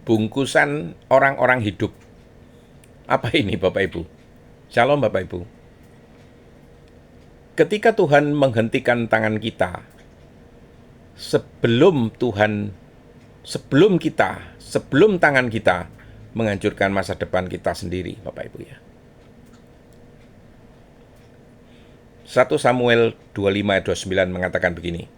bungkusan orang-orang hidup. Apa ini Bapak Ibu? Shalom Bapak Ibu. Ketika Tuhan menghentikan tangan kita, sebelum tangan kita menghancurkan masa depan kita sendiri, Bapak Ibu ya. 1 Samuel 25 ayat 29 mengatakan begini.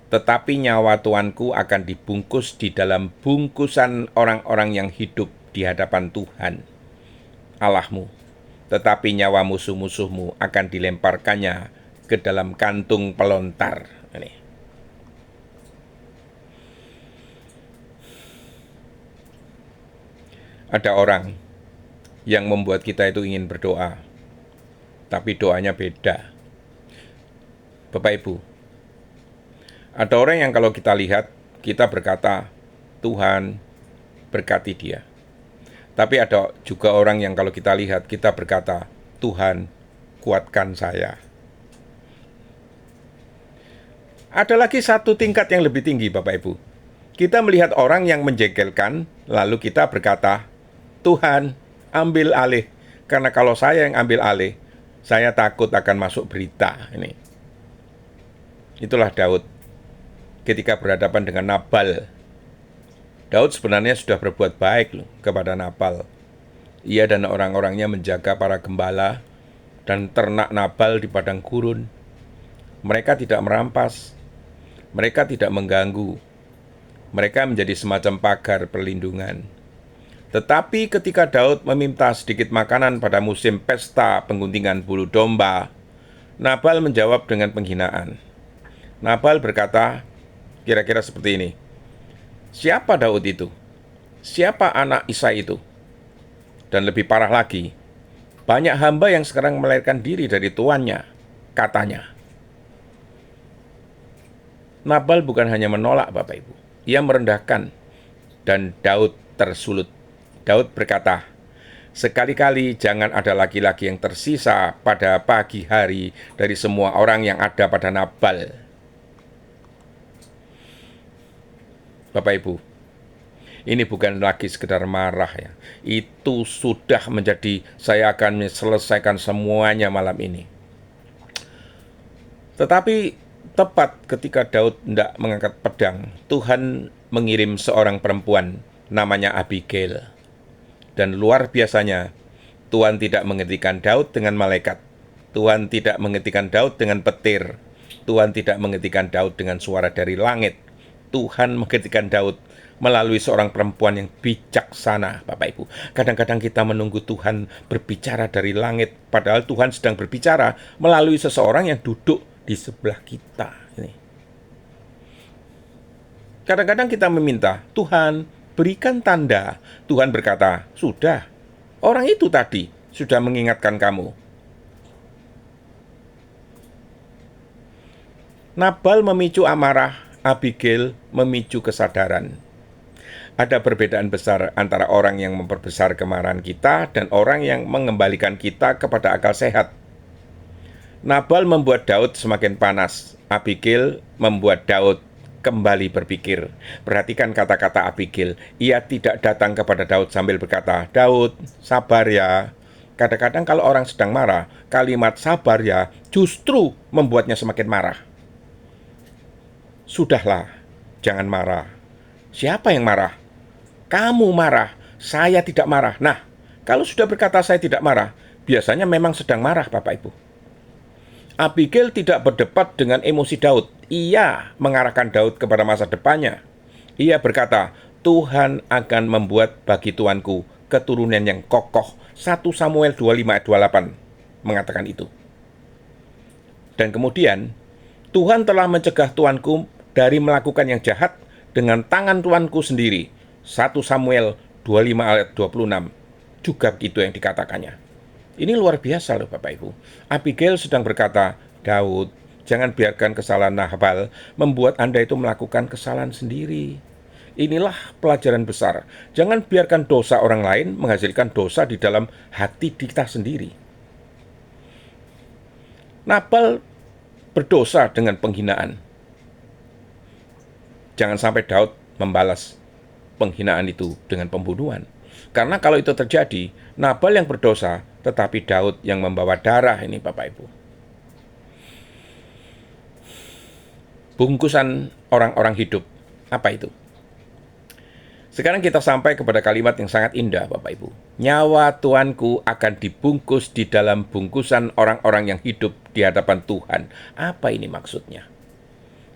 Tetapi nyawa tuanku akan dibungkus di dalam bungkusan orang-orang yang hidup di hadapan Tuhan Allahmu. Tetapi nyawa musuh-musuhmu akan dilemparkannya ke dalam kantung pelontar. Ini. Ada orang yang membuat kita itu ingin berdoa, tapi doanya beda. Bapak Ibu, ada orang yang kalau kita lihat, kita berkata, Tuhan berkati dia. Tapi ada juga orang yang kalau kita lihat, kita berkata, Tuhan kuatkan saya. Ada lagi satu tingkat yang lebih tinggi Bapak Ibu. Kita melihat orang yang menjengkelkan, lalu kita berkata, Tuhan ambil alih. Karena kalau saya yang ambil alih, saya takut akan masuk berita. Ini. Itulah Daud ketika berhadapan dengan Nabal. Daud sebenarnya sudah berbuat baik loh kepada Nabal. Ia dan orang-orangnya menjaga para gembala dan ternak Nabal di padang gurun. Mereka tidak merampas, mereka tidak mengganggu. Mereka menjadi semacam pagar perlindungan. Tetapi ketika Daud meminta sedikit makanan pada musim pesta pengguntingan bulu domba, Nabal menjawab dengan penghinaan. Nabal berkata kira-kira seperti ini. Siapa Daud itu? Siapa anak Isai itu? Dan lebih parah lagi, banyak hamba yang sekarang melarikan diri dari tuannya, katanya. Nabal bukan hanya menolak Bapak Ibu, ia merendahkan, dan Daud tersulut. Daud berkata, sekali-kali jangan ada laki-laki yang tersisa pada pagi hari dari semua orang yang ada pada Nabal. Bapak Ibu, ini bukan lagi sekedar marah ya. Itu sudah menjadi saya akan menyelesaikan semuanya malam ini. Tetapi tepat ketika Daud hendak mengangkat pedang, Tuhan mengirim seorang perempuan namanya Abigail. Dan luar biasanya, Tuhan tidak menghentikan Daud dengan malaikat. Tuhan tidak menghentikan Daud dengan petir. Tuhan tidak menghentikan Daud dengan suara dari langit. Tuhan menghentikan Daud melalui seorang perempuan yang bijaksana, Bapak Ibu. Kadang-kadang kita menunggu Tuhan berbicara dari langit, padahal Tuhan sedang berbicara melalui seseorang yang duduk di sebelah kita. Kadang-kadang kita meminta, Tuhan berikan tanda. Tuhan berkata, sudah, orang itu tadi sudah mengingatkan kamu. Nabal memicu amarah, Abigail memicu kesadaran. Ada perbedaan besar antara orang yang memperbesar kemarahan kita dan orang yang mengembalikan kita kepada akal sehat. Nabal membuat Daud semakin panas. Abigail membuat Daud kembali berpikir. Perhatikan kata-kata Abigail. Ia tidak datang kepada Daud sambil berkata, Daud, sabar ya. Kadang-kadang kalau orang sedang marah, kalimat sabar ya justru membuatnya semakin marah. Sudahlah, jangan marah. Siapa yang marah? Kamu marah, saya tidak marah. Nah, kalau sudah berkata saya tidak marah, biasanya memang sedang marah Bapak Ibu. Abigail tidak berdebat dengan emosi Daud. Ia mengarahkan Daud kepada masa depannya. Ia berkata, Tuhan akan membuat bagi tuanku keturunan yang kokoh. 1 Samuel 25 ayat 28 mengatakan itu. Dan kemudian, Tuhan telah mencegah tuanku dari melakukan yang jahat dengan tangan tuanku sendiri. 1 Samuel 25 ayat 26. Juga begitu yang dikatakannya. Ini luar biasa loh Bapak Ibu. Abigail sedang berkata, Daud, jangan biarkan kesalahan Nabal membuat Anda itu melakukan kesalahan sendiri. Inilah pelajaran besar. Jangan biarkan dosa orang lain menghasilkan dosa di dalam hati kita sendiri. Nabal berdosa dengan penghinaan. Jangan sampai Daud membalas penghinaan itu dengan pembunuhan. Karena kalau itu terjadi, Nabal yang berdosa, tetapi Daud yang membawa darah ini, Bapak Ibu. Bungkusan orang-orang hidup, apa itu? Sekarang kita sampai kepada kalimat yang sangat indah, Bapak Ibu. Nyawa Tuanku akan dibungkus di dalam bungkusan orang-orang yang hidup di hadapan Tuhan. Apa ini maksudnya?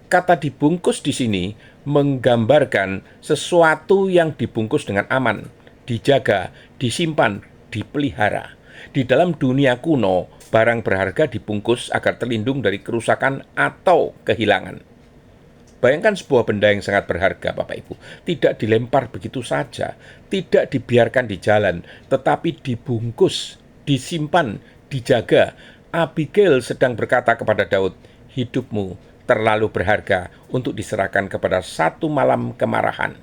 Kata dibungkus di sini menggambarkan sesuatu yang dibungkus dengan aman, dijaga, disimpan, dipelihara. Di dalam dunia kuno, barang berharga dibungkus agar terlindung dari kerusakan atau kehilangan. Bayangkan sebuah benda yang sangat berharga, Bapak Ibu, tidak dilempar begitu saja, tidak dibiarkan di jalan, tetapi dibungkus, disimpan, dijaga. Abigail sedang berkata kepada Daud, hidupmu terlalu berharga untuk diserahkan kepada satu malam kemarahan.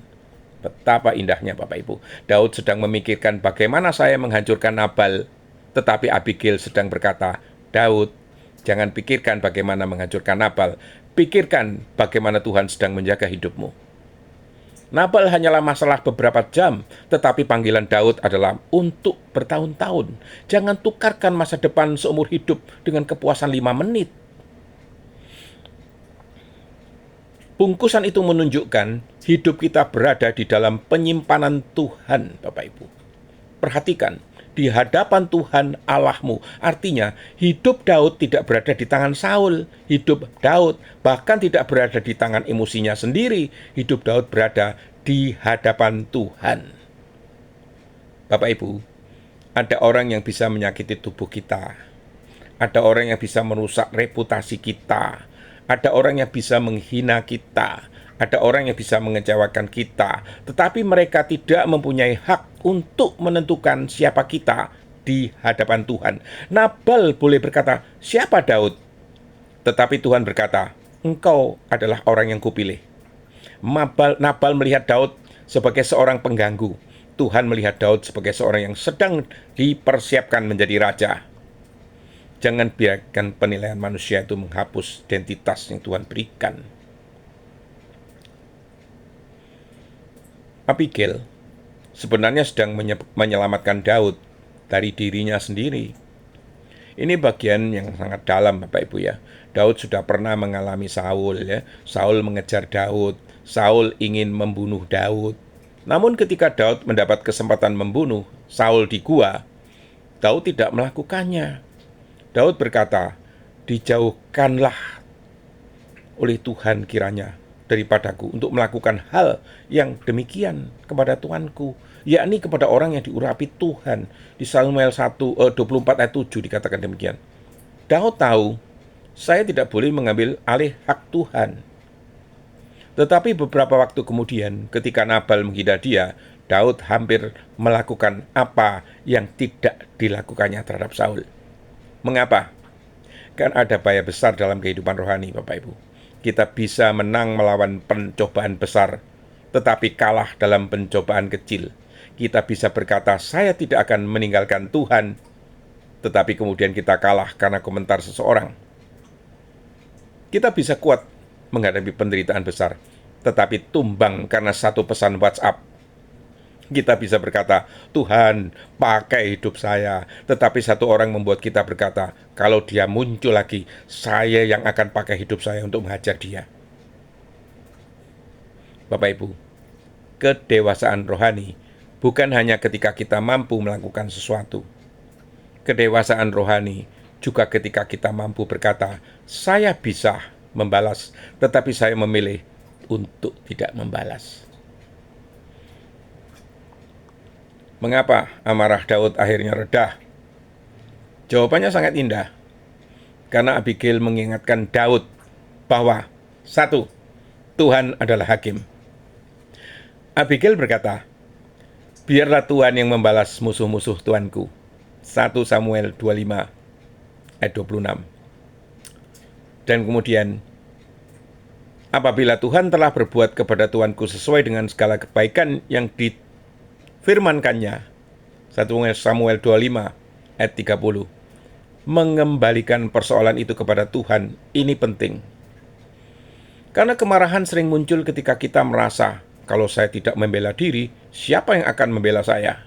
Betapa indahnya, Bapak Ibu. Daud sedang memikirkan bagaimana saya menghancurkan Nabal, tetapi Abigail sedang berkata, Daud, jangan pikirkan bagaimana menghancurkan Nabal, pikirkan bagaimana Tuhan sedang menjaga hidupmu. Nabal hanyalah masalah beberapa jam, tetapi panggilan Daud adalah untuk bertahun-tahun. Jangan tukarkan masa depan seumur hidup dengan kepuasan 5 menit. Bungkusan itu menunjukkan hidup kita berada di dalam penyimpanan Tuhan, Bapak Ibu. Perhatikan, di hadapan Tuhan Allahmu. Artinya, hidup Daud tidak berada di tangan Saul. Hidup Daud bahkan tidak berada di tangan emosinya sendiri. Hidup Daud berada di hadapan Tuhan. Bapak Ibu, ada orang yang bisa menyakiti tubuh kita. Ada orang yang bisa merusak reputasi kita. Ada orang yang bisa menghina kita. Ada orang yang bisa mengecewakan kita, tetapi mereka tidak mempunyai hak untuk menentukan siapa kita di hadapan Tuhan. Nabal boleh berkata, siapa Daud? Tetapi Tuhan berkata, engkau adalah orang yang kupilih. Nabal melihat Daud sebagai seorang pengganggu. Tuhan melihat Daud sebagai seorang yang sedang dipersiapkan menjadi raja. Jangan biarkan penilaian manusia itu menghapus identitas yang Tuhan berikan. Abigail sebenarnya sedang menyelamatkan Daud dari dirinya sendiri. Ini bagian yang sangat dalam, Bapak Ibu ya. Daud sudah pernah mengalami Saul ya. Saul mengejar Daud, Saul ingin membunuh Daud. Namun ketika Daud mendapat kesempatan membunuh Saul di gua, Daud tidak melakukannya. Daud berkata, dijauhkanlah oleh Tuhan kiranya daripadaku untuk melakukan hal yang demikian kepada Tuanku, yakni kepada orang yang diurapi Tuhan. Di Samuel 24 ayat 7 dikatakan demikian. Daud tahu, saya tidak boleh mengambil alih hak Tuhan. Tetapi beberapa waktu kemudian, ketika Nabal menghina dia, Daud hampir melakukan apa yang tidak dilakukannya terhadap Saul. Mengapa? Kan ada bahaya besar dalam kehidupan rohani, Bapak Ibu. Kita bisa menang melawan pencobaan besar, tetapi kalah dalam pencobaan kecil. Kita bisa berkata, saya tidak akan meninggalkan Tuhan, tetapi kemudian kita kalah karena komentar seseorang. Kita bisa kuat menghadapi penderitaan besar, tetapi tumbang karena satu pesan WhatsApp. Kita bisa berkata, Tuhan pakai hidup saya, tetapi satu orang membuat kita berkata, kalau dia muncul lagi, saya yang akan pakai hidup saya untuk menghajar dia. Bapak Ibu, kedewasaan rohani bukan hanya ketika kita mampu melakukan sesuatu. Kedewasaan rohani juga ketika kita mampu berkata, saya bisa membalas, tetapi saya memilih untuk tidak membalas. Mengapa amarah Daud akhirnya reda? Jawabannya sangat indah. Karena Abigail mengingatkan Daud bahwa, satu, Tuhan adalah hakim. Abigail berkata, biarlah Tuhan yang membalas musuh-musuh Tuanku. 1 Samuel 25 ayat 26. Dan kemudian, apabila Tuhan telah berbuat kepada Tuanku sesuai dengan segala kebaikan yang difirmankannya, 1 Samuel 25 ayat 30, mengembalikan persoalan itu kepada Tuhan, ini penting. Karena kemarahan sering muncul ketika kita merasa Kalau saya tidak membela diri, siapa yang akan membela saya?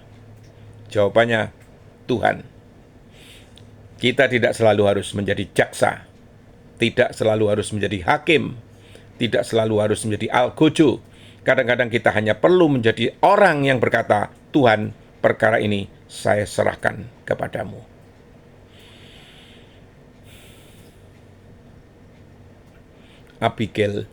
Jawabannya, Tuhan. Kita tidak selalu harus menjadi jaksa, tidak selalu harus menjadi hakim, tidak selalu harus menjadi algojo. Kadang-kadang kita hanya perlu menjadi orang yang berkata, Tuhan, perkara ini saya serahkan kepadamu. Abigail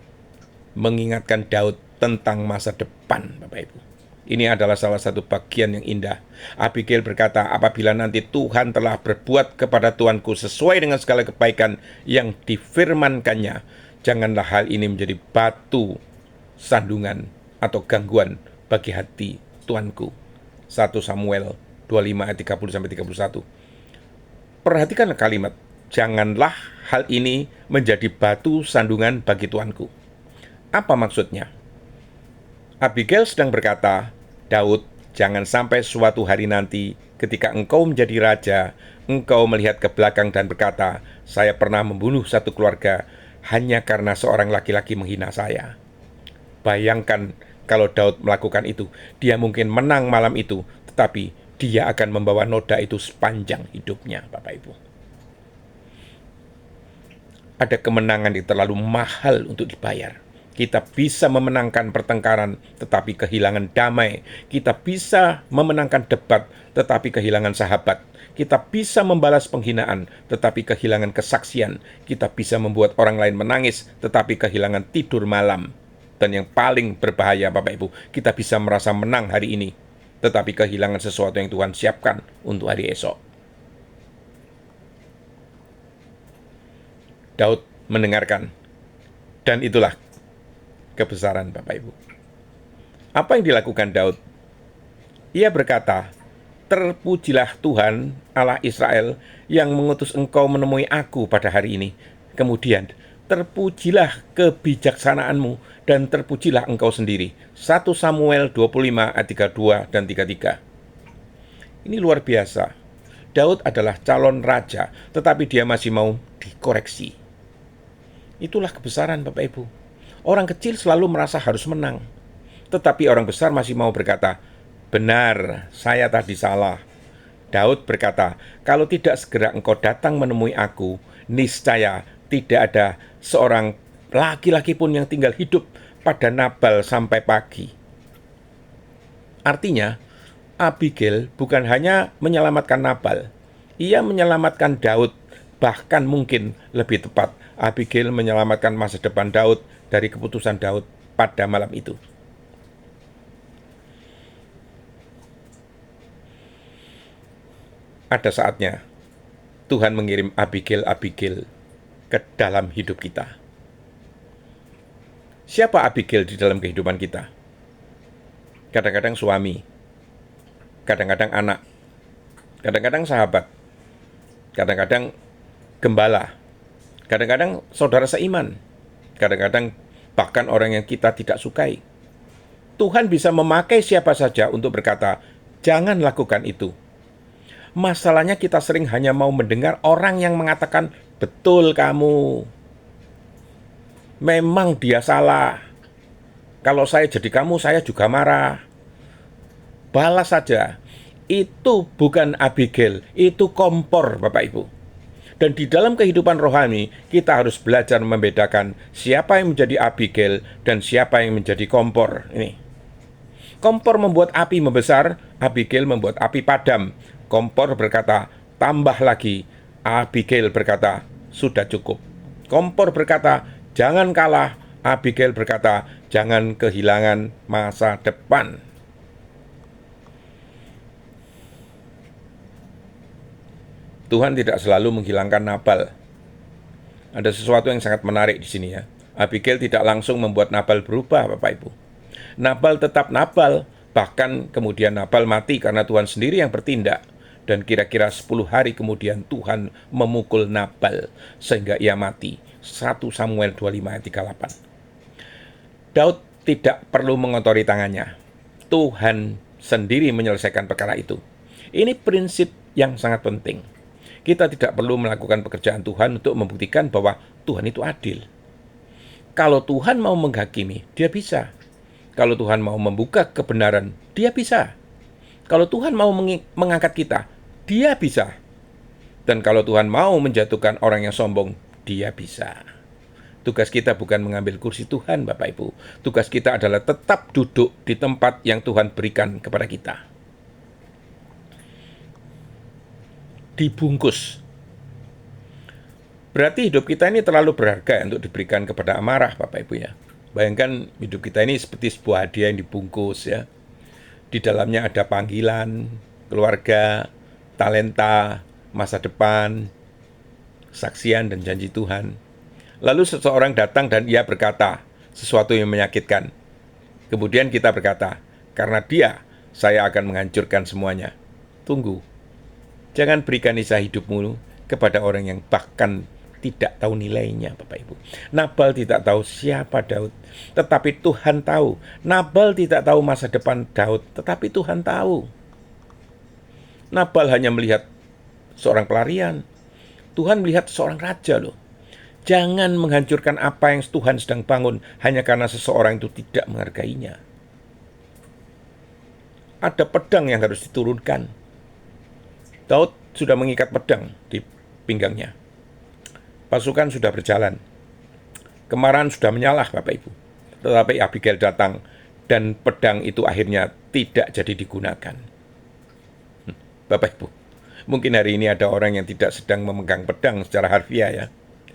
mengingatkan Daud tentang masa depan, Bapak Ibu. Ini adalah salah satu bagian yang indah. Abigail berkata, apabila nanti Tuhan telah berbuat kepada tuanku sesuai dengan segala kebaikan yang difirmankannya, janganlah hal ini menjadi batu sandungan atau gangguan bagi hati tuanku. 1 Samuel 25 ayat 30-31. Perhatikan kalimat, janganlah hal ini menjadi batu sandungan bagi tuanku. Apa maksudnya? Abigail sedang berkata, Daud, jangan sampai suatu hari nanti ketika engkau menjadi raja, engkau melihat ke belakang dan berkata, saya pernah membunuh satu keluarga hanya karena seorang laki-laki menghina saya. Bayangkan kalau Daud melakukan itu, dia mungkin menang malam itu, tetapi dia akan membawa noda itu sepanjang hidupnya, Bapak Ibu. Ada kemenangan yang terlalu mahal untuk dibayar. Kita bisa memenangkan pertengkaran, tetapi kehilangan damai. Kita bisa memenangkan debat, tetapi kehilangan sahabat. Kita bisa membalas penghinaan, tetapi kehilangan kesaksian. Kita bisa membuat orang lain menangis, tetapi kehilangan tidur malam. Dan yang paling berbahaya, Bapak Ibu, kita bisa merasa menang hari ini, tetapi kehilangan sesuatu yang Tuhan siapkan untuk hari esok. Daud mendengarkan, dan itulah kebesaran, Bapak Ibu. Apa yang dilakukan Daud? Ia berkata, terpujilah Tuhan Allah Israel yang mengutus engkau menemui aku pada hari ini. Kemudian, terpujilah kebijaksanaanmu dan terpujilah engkau sendiri. 1 Samuel 25 ayat 32 dan 33. Ini luar biasa. Daud adalah calon raja, tetapi dia masih mau dikoreksi. Itulah kebesaran, Bapak Ibu. Orang kecil selalu merasa harus menang, tetapi orang besar masih mau berkata, benar, saya tadi salah. Daud berkata, kalau tidak segera engkau datang menemui aku, niscaya tidak ada seorang laki-laki pun yang tinggal hidup pada Nabal sampai pagi. Artinya, Abigail bukan hanya menyelamatkan Nabal, ia menyelamatkan Daud, bahkan mungkin lebih tepat, Abigail menyelamatkan masa depan Daud dari keputusan Daud pada malam itu. Ada saatnya Tuhan mengirim Abigail ke dalam hidup kita. Siapa Abigail di dalam kehidupan kita? Kadang-kadang suami, kadang-kadang anak, kadang-kadang sahabat, kadang-kadang gembala, kadang-kadang saudara seiman, kadang-kadang bahkan orang yang kita tidak sukai. Tuhan bisa memakai siapa saja untuk berkata, jangan lakukan itu. Masalahnya kita sering hanya mau mendengar orang yang mengatakan, betul kamu, memang dia salah. Kalau saya jadi kamu, saya juga marah. Balas saja. Itu bukan Abigail, itu kompor, Bapak Ibu. Dan di dalam kehidupan rohani, kita harus belajar membedakan siapa yang menjadi Abigail dan siapa yang menjadi kompor. Ini. Kompor membuat api membesar, Abigail membuat api padam. Kompor berkata, tambah lagi. Abigail berkata, sudah cukup. Kompor berkata, jangan kalah. Abigail berkata, jangan kehilangan masa depan. Tuhan tidak selalu menghilangkan Nabal. Ada sesuatu yang sangat menarik di sini ya. Abigail tidak langsung membuat Nabal berubah, Bapak Ibu. Nabal tetap Nabal, bahkan kemudian Nabal mati karena Tuhan sendiri yang bertindak. Dan kira-kira 10 hari kemudian Tuhan memukul Nabal sehingga ia mati. 1 Samuel 25 ayat 38. Daud tidak perlu mengotori tangannya. Tuhan sendiri menyelesaikan perkara itu. Ini prinsip yang sangat penting. Kita tidak perlu melakukan pekerjaan Tuhan untuk membuktikan bahwa Tuhan itu adil. Kalau Tuhan mau menghakimi, dia bisa. Kalau Tuhan mau membuka kebenaran, Dia bisa. Kalau Tuhan mau mengangkat kita, Dia bisa. Dan kalau Tuhan mau menjatuhkan orang yang sombong, Dia bisa. Tugas kita bukan mengambil kursi Tuhan, Bapak Ibu. Tugas kita adalah tetap duduk di tempat yang Tuhan berikan kepada kita. Dibungkus. Berarti hidup kita ini terlalu berharga untuk diberikan kepada amarah, Bapak Ibu ya. Bayangkan hidup kita ini seperti sebuah hadiah yang dibungkus ya. Di dalamnya ada panggilan, keluarga, talenta, masa depan, kesaksian dan janji Tuhan. Lalu seseorang datang dan ia berkata sesuatu yang menyakitkan. Kemudian kita berkata, karena dia, saya akan menghancurkan semuanya. Tunggu. Jangan berikan kisah hidupmu kepada orang yang bahkan tidak tahu nilainya, Bapak Ibu. Nabal tidak tahu siapa Daud, tetapi Tuhan tahu. Nabal tidak tahu masa depan Daud, tetapi Tuhan tahu. Nabal hanya melihat seorang pelarian. Tuhan melihat seorang raja loh. Jangan menghancurkan apa yang Tuhan sedang bangun hanya karena seseorang itu tidak menghargainya. Ada pedang yang harus diturunkan. Daud sudah mengikat pedang di pinggangnya. Pasukan sudah berjalan. Kemarahan sudah menyalah, Bapak Ibu. Tetapi Abigail datang dan pedang itu akhirnya tidak jadi digunakan. Bapak Ibu, mungkin hari ini ada orang yang tidak sedang memegang pedang secara harfiah ya.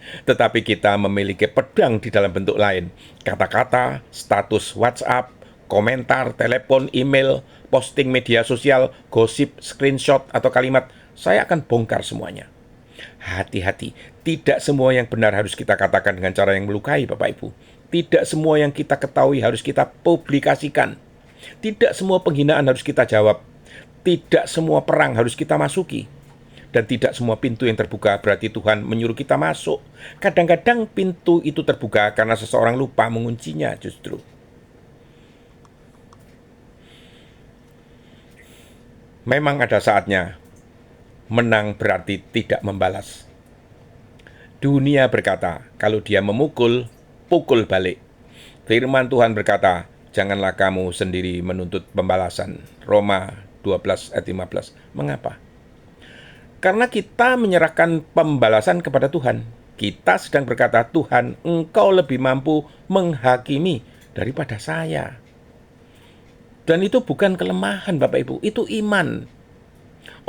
Tetapi kita memiliki pedang di dalam bentuk lain. Kata-kata, status WhatsApp, komentar, telepon, email, posting media sosial, gosip, screenshot, atau kalimat, saya akan bongkar semuanya. Hati-hati, tidak semua yang benar harus kita katakan dengan cara yang melukai, Bapak Ibu. Tidak semua yang kita ketahui harus kita publikasikan. Tidak semua penghinaan harus kita jawab. Tidak semua perang harus kita masuki. Dan tidak semua pintu yang terbuka berarti Tuhan menyuruh kita masuk. Kadang-kadang pintu itu terbuka karena seseorang lupa menguncinya justru. Memang ada saatnya menang berarti tidak membalas. Dunia berkata, kalau dia memukul, pukul balik. Firman Tuhan berkata, janganlah kamu sendiri menuntut pembalasan. Roma 12 ayat 15. Mengapa? Karena kita menyerahkan pembalasan kepada Tuhan. Kita sedang berkata, Tuhan, Engkau lebih mampu menghakimi daripada saya. Dan itu bukan kelemahan, Bapak Ibu, itu iman.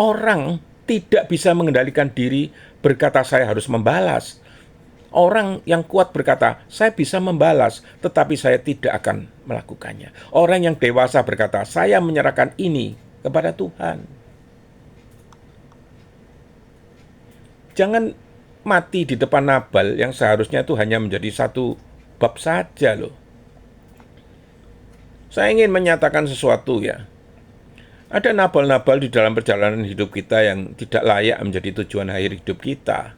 Orang tidak bisa mengendalikan diri berkata, saya harus membalas. Orang yang kuat berkata, saya bisa membalas, tetapi saya tidak akan melakukannya. Orang yang dewasa berkata, saya menyerahkan ini kepada Tuhan. Jangan mati di depan Nabal yang seharusnya itu hanya menjadi satu bab saja loh. Saya ingin menyatakan sesuatu ya. Ada nabal-nabal di dalam perjalanan hidup kita yang tidak layak menjadi tujuan akhir hidup kita.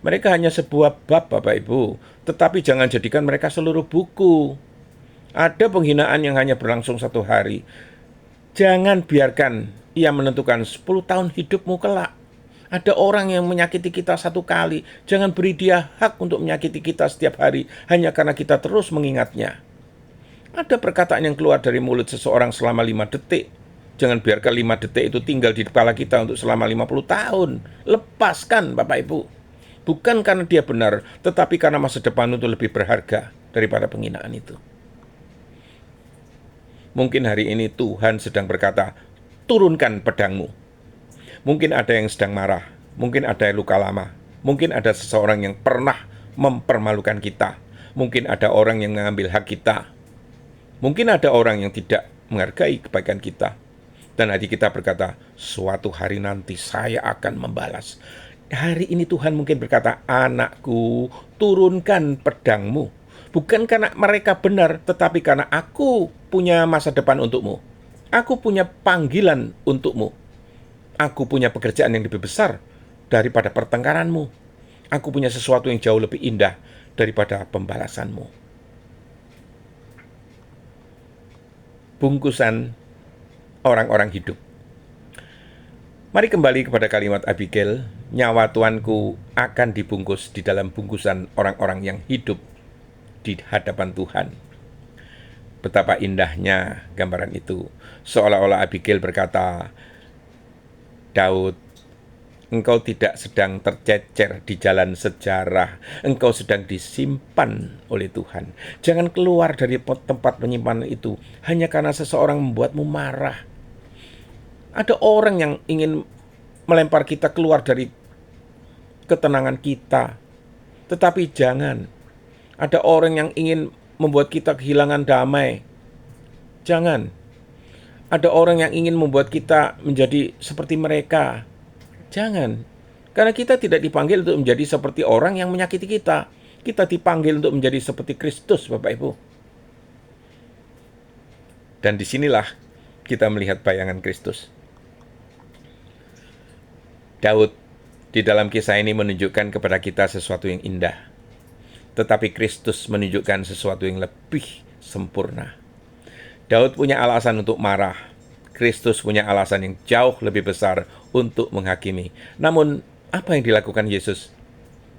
Mereka hanya sebuah bab, Bapak Ibu, tetapi jangan jadikan mereka seluruh buku. Ada penghinaan yang hanya berlangsung 1 hari. Jangan biarkan ia menentukan 10 tahun hidupmu kelak. Ada orang yang menyakiti kita 1 kali, jangan beri dia hak untuk menyakiti kita setiap hari hanya karena kita terus mengingatnya. Ada perkataan yang keluar dari mulut seseorang selama 5 detik. Jangan biarkan 5 detik itu tinggal di kepala kita untuk selama 50 tahun. Lepaskan, Bapak Ibu. Bukan karena dia benar, tetapi karena masa depan itu lebih berharga daripada penghinaan itu. Mungkin hari ini Tuhan sedang berkata, turunkan pedangmu. Mungkin ada yang sedang marah, mungkin ada yang luka lama, mungkin ada seseorang yang pernah mempermalukan kita, mungkin ada orang yang mengambil hak kita, mungkin ada orang yang tidak menghargai kebaikan kita. Dan hati kita berkata, suatu hari nanti saya akan membalas. Hari ini Tuhan mungkin berkata, anakku, turunkan pedangmu. Bukan karena mereka benar, tetapi karena aku punya masa depan untukmu. Aku punya panggilan untukmu. Aku punya pekerjaan yang lebih besar daripada pertengkaranmu. Aku punya sesuatu yang jauh lebih indah daripada pembalasanmu. Bungkusan orang-orang hidup. Mari kembali kepada kalimat Abigail, nyawa tuanku akan dibungkus di dalam bungkusan orang-orang yang hidup di hadapan Tuhan. Betapa indahnya gambaran itu. Seolah-olah Abigail berkata, Daud, engkau tidak sedang tercecer di jalan sejarah. Engkau sedang disimpan oleh Tuhan. Jangan keluar dari tempat penyimpanan itu hanya karena seseorang membuatmu marah. Ada orang yang ingin melempar kita keluar dari ketenangan kita. Tetapi jangan. Ada orang yang ingin membuat kita kehilangan damai. Jangan. Ada orang yang ingin membuat kita menjadi seperti mereka. Jangan. Karena kita tidak dipanggil untuk menjadi seperti orang yang menyakiti kita. Kita dipanggil untuk menjadi seperti Kristus, Bapak Ibu. Dan disinilah kita melihat bayangan Kristus. Daud di dalam kisah ini menunjukkan kepada kita sesuatu yang indah. Tetapi Kristus menunjukkan sesuatu yang lebih sempurna. Daud punya alasan untuk marah. Kristus punya alasan yang jauh lebih besar untuk menghakimi. Namun, apa yang dilakukan Yesus?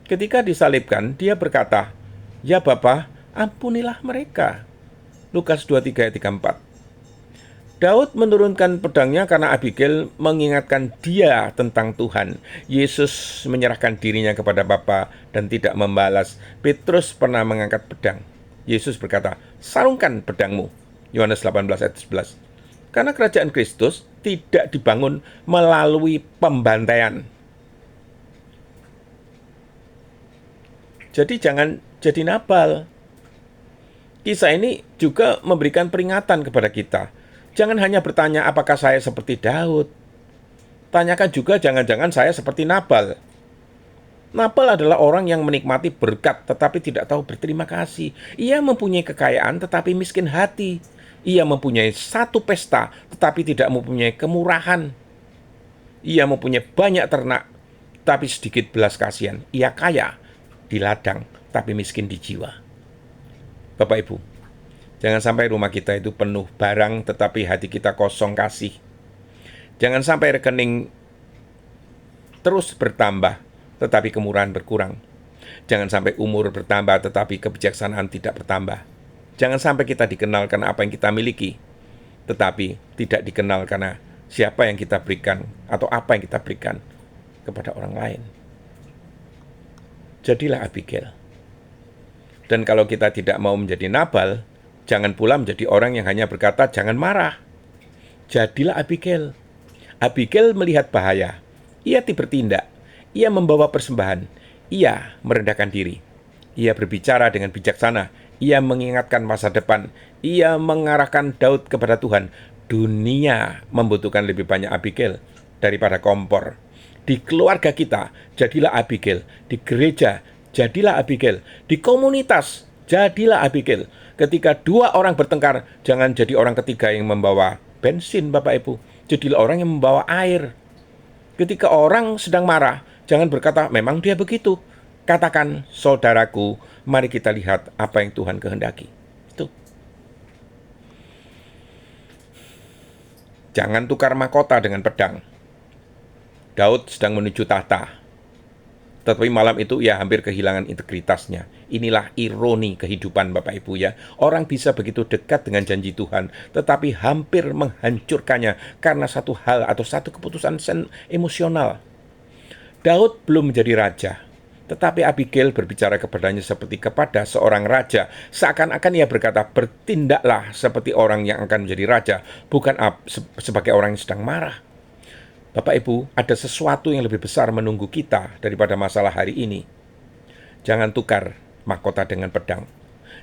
Ketika disalibkan, dia berkata, "Ya Bapa, ampunilah mereka." Lukas 23 ayat 34. Daud menurunkan pedangnya karena Abigail mengingatkan dia tentang Tuhan. Yesus menyerahkan dirinya kepada Bapa dan tidak membalas. Petrus pernah mengangkat pedang. Yesus berkata, "Sarungkan pedangmu." Yohanes 18 ayat 11. Karena kerajaan Kristus tidak dibangun melalui pembantaian. Jadi jangan jadi nabal. Kisah ini juga memberikan peringatan kepada kita. Jangan hanya bertanya apakah saya seperti Daud. Tanyakan juga jangan-jangan saya seperti Nabal. Nabal adalah orang yang menikmati berkat tetapi tidak tahu berterima kasih. Ia mempunyai kekayaan tetapi miskin hati. Ia mempunyai satu pesta tetapi tidak mempunyai kemurahan. Ia mempunyai banyak ternak tapi sedikit belas kasihan. Ia kaya di ladang tapi miskin di jiwa. Bapak Ibu, jangan sampai rumah kita itu penuh barang tetapi hati kita kosong kasih. Jangan sampai rekening terus bertambah tetapi kemurahan berkurang. Jangan sampai umur bertambah tetapi kebijaksanaan tidak bertambah. Jangan sampai kita dikenal karena apa yang kita miliki, tetapi tidak dikenal karena siapa yang kita berikan atau apa yang kita berikan kepada orang lain. Jadilah Abigail. Dan kalau kita tidak mau menjadi Nabal, jangan pula menjadi orang yang hanya berkata jangan marah. Jadilah Abigail. Abigail melihat bahaya. Ia bertindak. Ia membawa persembahan. Ia merendahkan diri. Ia berbicara dengan bijaksana. Ia mengingatkan masa depan. Ia mengarahkan Daud kepada Tuhan. Dunia membutuhkan lebih banyak Abigail daripada kompor. Di keluarga kita, jadilah Abigail. Di gereja, jadilah Abigail. Di komunitas, jadilah Abigail. Ketika dua orang bertengkar, jangan jadi orang ketiga yang membawa bensin, Bapak Ibu. Jadilah orang yang membawa air. Ketika orang sedang marah, jangan berkata, memang dia begitu. Katakan, saudaraku, mari kita lihat apa yang Tuhan kehendaki. Itu. Jangan tukar mahkota dengan pedang. Daud sedang menuju tahta. Tetapi malam itu ia hampir kehilangan integritasnya. Inilah ironi kehidupan Bapak Ibu ya. Orang bisa begitu dekat dengan janji Tuhan, tetapi hampir menghancurkannya karena satu hal atau satu keputusan emosional. Daud belum menjadi raja, tetapi Abigail berbicara kepadanya seperti kepada seorang raja. Seakan-akan ia berkata, bertindaklah seperti orang yang akan menjadi raja, bukan sebagai orang yang sedang marah. Bapak Ibu, ada sesuatu yang lebih besar menunggu kita daripada masalah hari ini. Jangan tukar mahkota dengan pedang.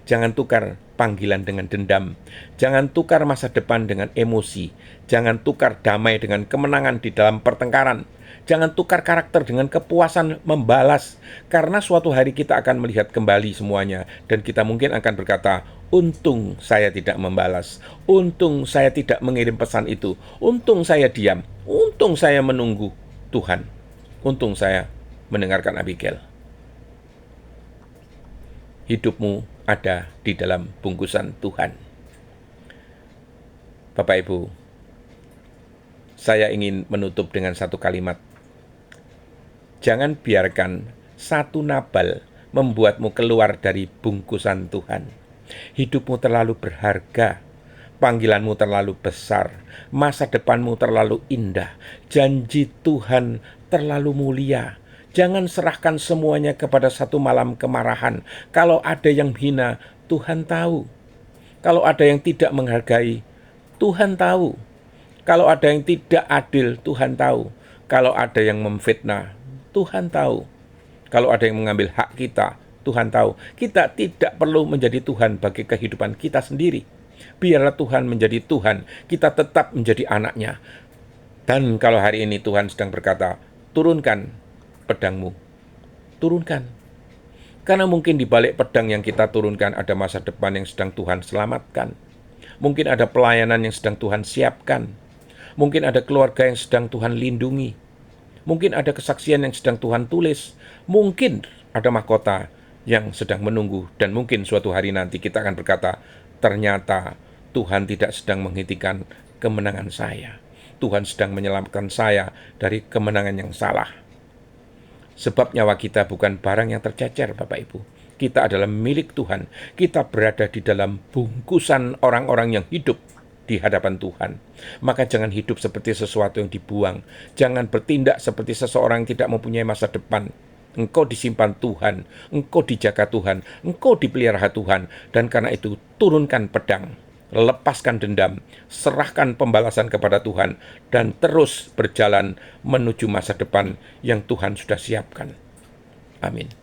Jangan tukar panggilan dengan dendam. Jangan tukar masa depan dengan emosi. Jangan tukar damai dengan kemenangan di dalam pertengkaran. Jangan tukar karakter dengan kepuasan membalas. Karena suatu hari kita akan melihat kembali semuanya. Dan kita mungkin akan berkata, untung saya tidak membalas. Untung saya tidak mengirim pesan itu. Untung saya diam. Untung saya menunggu Tuhan. Untung saya mendengarkan Abigail. Hidupmu ada di dalam bungkusan Tuhan. Bapak Ibu, saya ingin menutup dengan satu kalimat. Jangan biarkan satu Nabal membuatmu keluar dari bungkusan Tuhan. Hidupmu terlalu berharga, panggilanmu terlalu besar, masa depanmu terlalu indah, janji Tuhan terlalu mulia. Jangan serahkan semuanya kepada satu malam kemarahan. Kalau ada yang hina, Tuhan tahu. Kalau ada yang tidak menghargai, Tuhan tahu. Kalau ada yang tidak adil, Tuhan tahu. Kalau ada yang memfitnah, Tuhan tahu. Kalau ada yang mengambil hak kita, Tuhan tahu. Kita tidak perlu menjadi Tuhan bagi kehidupan kita sendiri. Biarlah Tuhan menjadi Tuhan, kita tetap menjadi anaknya. Dan kalau hari ini Tuhan sedang berkata, turunkan pedangmu, turunkan. Karena mungkin di balik pedang yang kita turunkan ada masa depan yang sedang Tuhan selamatkan. Mungkin ada pelayanan yang sedang Tuhan siapkan. Mungkin ada keluarga yang sedang Tuhan lindungi. Mungkin ada kesaksian yang sedang Tuhan tulis. Mungkin ada mahkota yang sedang menunggu. Dan mungkin suatu hari nanti kita akan berkata, ternyata Tuhan tidak sedang menghentikan kemenangan saya. Tuhan sedang menyelamatkan saya dari kemenangan yang salah. Sebab nyawa kita bukan barang yang tercecer, Bapak Ibu. Kita adalah milik Tuhan. Kita berada di dalam bungkusan orang-orang yang hidup di hadapan Tuhan. Maka jangan hidup seperti sesuatu yang dibuang. Jangan bertindak seperti seseorang yang tidak mempunyai masa depan. Engkau disimpan Tuhan, engkau dijaga Tuhan, engkau dipelihara Tuhan. Dan karena itu turunkan pedang, lepaskan dendam, serahkan pembalasan kepada Tuhan, dan terus berjalan menuju masa depan yang Tuhan sudah siapkan. Amin.